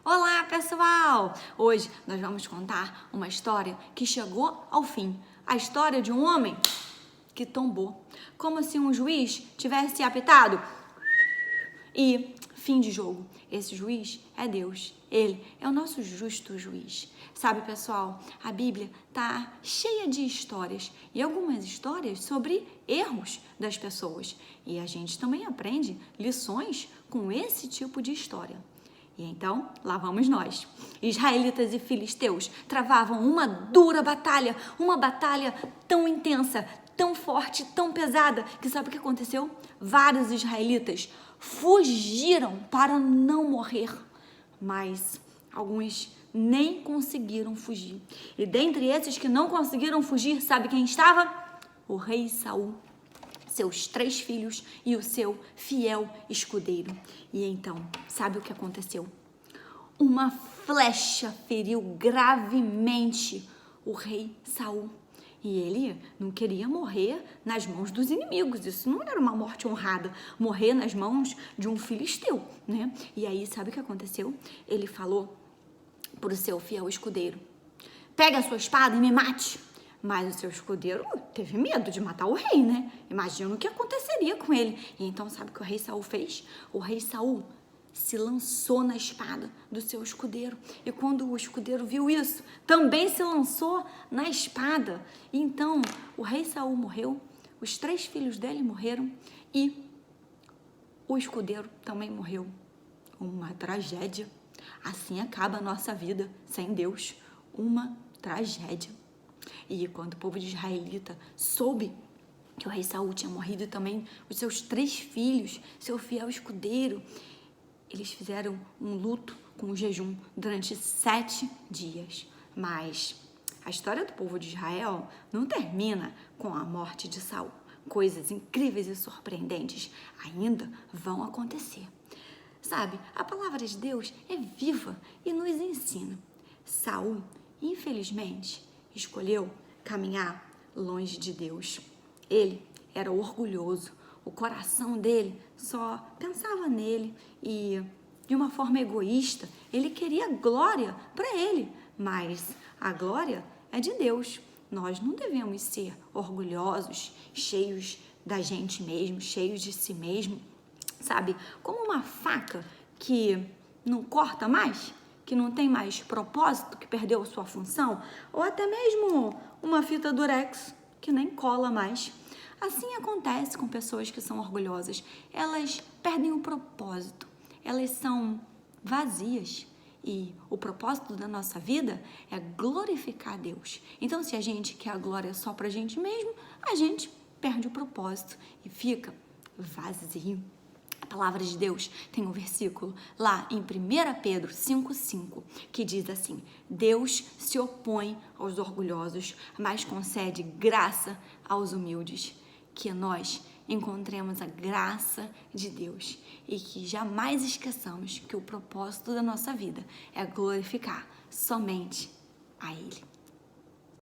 Olá, pessoal! Hoje nós vamos contar uma história que chegou ao fim. A história de um homem que tombou, como se um juiz tivesse apitado e fim de jogo. Esse juiz é Deus. Ele é o nosso justo juiz. Sabe, pessoal, a Bíblia tá cheia de histórias e algumas histórias sobre erros das pessoas. E a gente também aprende lições com esse tipo de história. E então, lá vamos nós. Israelitas e filisteus travavam uma dura batalha, uma batalha tão intensa, tão forte, tão pesada, que sabe o que aconteceu? Vários israelitas fugiram para não morrer, mas alguns nem conseguiram fugir. E dentre esses que não conseguiram fugir, sabe quem estava? O rei Saul, seus 3 filhos e o seu fiel escudeiro. E então, sabe o que aconteceu? Uma flecha feriu gravemente o rei Saul. E ele não queria morrer nas mãos dos inimigos. Isso não era uma morte honrada, morrer nas mãos de um filisteu, né? E aí, sabe o que aconteceu? Ele falou para o seu fiel escudeiro: pega a sua espada e me mate. Mas o seu escudeiro teve medo de matar o rei, né? Imagina o que aconteceria com ele. E então, sabe o que o rei Saul fez? O rei Saul se lançou na espada do seu escudeiro. E quando o escudeiro viu isso, também se lançou na espada. E então, o rei Saul morreu, os 3 filhos dele morreram e o escudeiro também morreu. Uma tragédia. Assim acaba a nossa vida sem Deus. Uma tragédia. E quando o povo de israelita soube que o rei Saul tinha morrido e também os seus 3 filhos, seu fiel escudeiro, eles fizeram um luto com um jejum durante 7 dias. Mas a história do povo de Israel não termina com a morte de Saul. Coisas incríveis e surpreendentes ainda vão acontecer. Sabe, a palavra de Deus é viva e nos ensina. Saul, infelizmente, escolheu caminhar longe de Deus. Ele era orgulhoso, o coração dele só pensava nele e, de uma forma egoísta, ele queria glória para ele, mas a glória é de Deus. Nós não devemos ser orgulhosos, cheios da gente mesmo, cheios de si mesmo, sabe? Como uma faca que não corta mais, que não tem mais propósito, que perdeu a sua função, ou até mesmo uma fita durex que nem cola mais. Assim acontece com pessoas que são orgulhosas. Elas perdem o propósito, elas são vazias. E o propósito da nossa vida é glorificar a Deus. Então, se a gente quer a glória só pra gente mesmo, a gente perde o propósito e fica vazio. A palavra de Deus tem um versículo lá em 1 Pedro 5,5 que diz assim: Deus se opõe aos orgulhosos, mas concede graça aos humildes. Que nós encontremos a graça de Deus e que jamais esqueçamos que o propósito da nossa vida é glorificar somente a Ele.